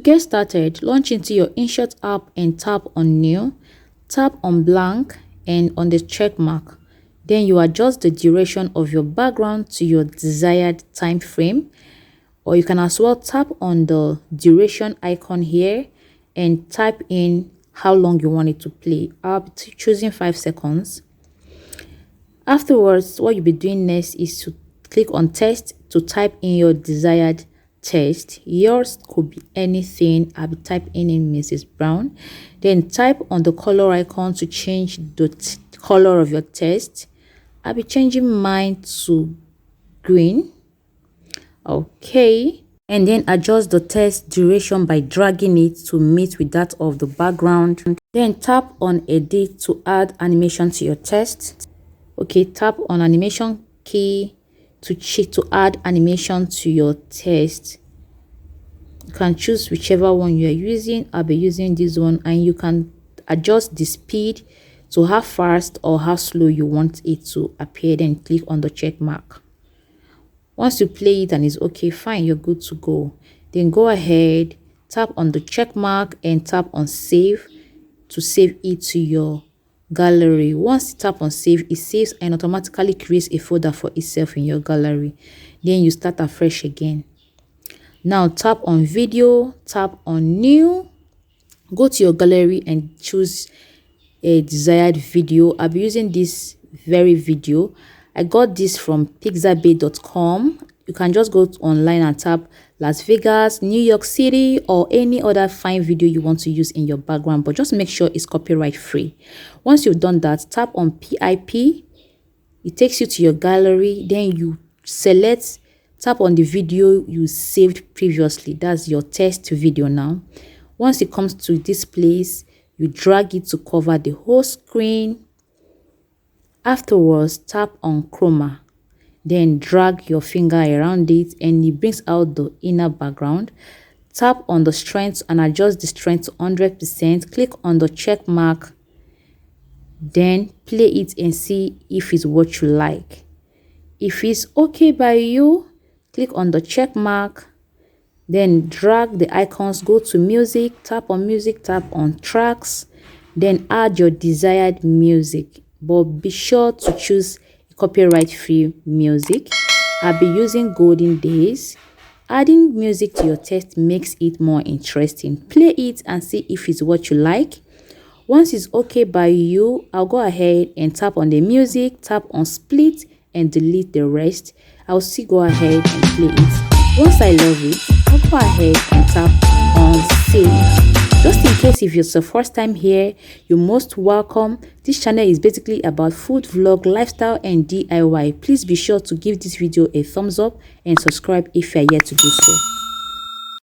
get started, launch into your Inshot app and tap on New, tap on Blank and on the check mark. Then you adjust the duration of your background to your desired time frame, or you can as well tap on the duration icon here and type in how long you want it to play. I'll be choosing 5 seconds. Afterwards, what you'll be doing next is to click on text to type in your desired text. Yours could be anything. I'll be typing in Mrs. Brown. Then type on the color icon to change the color of your text. I'll be changing mine to green. Okay. And then adjust the text duration by dragging it to meet with that of the background. Then tap on edit to add animation to your text. Okay, tap on animation key to add animation to your text. You can choose whichever one you are using. I'll be using this one, and you can adjust the speed to how fast or how slow you want it to appear. Then click on the check mark. Once you play it and it's okay, fine, you're good to go. Then go ahead, tap on the check mark and tap on save to save it to your gallery. Once you tap on save, it saves and automatically creates a folder for itself in your gallery. Then you start afresh again. Now tap on video, tap on new, go to your gallery and choose a desired video. I'll be using this very video. I got this from pixabay.com. You can just go online and tap Las Vegas, New York City, or any other fine video you want to use in your background, but just make sure it's copyright free. Once you've done that, tap on PIP. It takes you to your gallery. Then you tap on the video you saved previously. That's your test video now. Once it comes to this place, you drag it to cover the whole screen. Afterwards, tap on chroma, then drag your finger around it and it brings out the inner background. Tap on the strength and adjust the strength to 100%. Click on the check mark, then play it and see if it's what you like. If it's okay by you, click on the check mark, then drag the icons, go to music, tap on tracks, then add your desired music. But be sure to choose copyright-free music. I'll be using Golden Days. Adding music to your text makes it more interesting. Play it and see if it's what you like. Once it's okay by you, I'll go ahead and tap on the music, tap on split and delete the rest. I'll still go ahead and play it. Once I love it, I'll go ahead and tap on save. Just in case if it's your first time here, you're most welcome. This channel is basically about food, vlog, lifestyle and DIY. Please be sure to give this video a thumbs up and subscribe if you're yet to do so.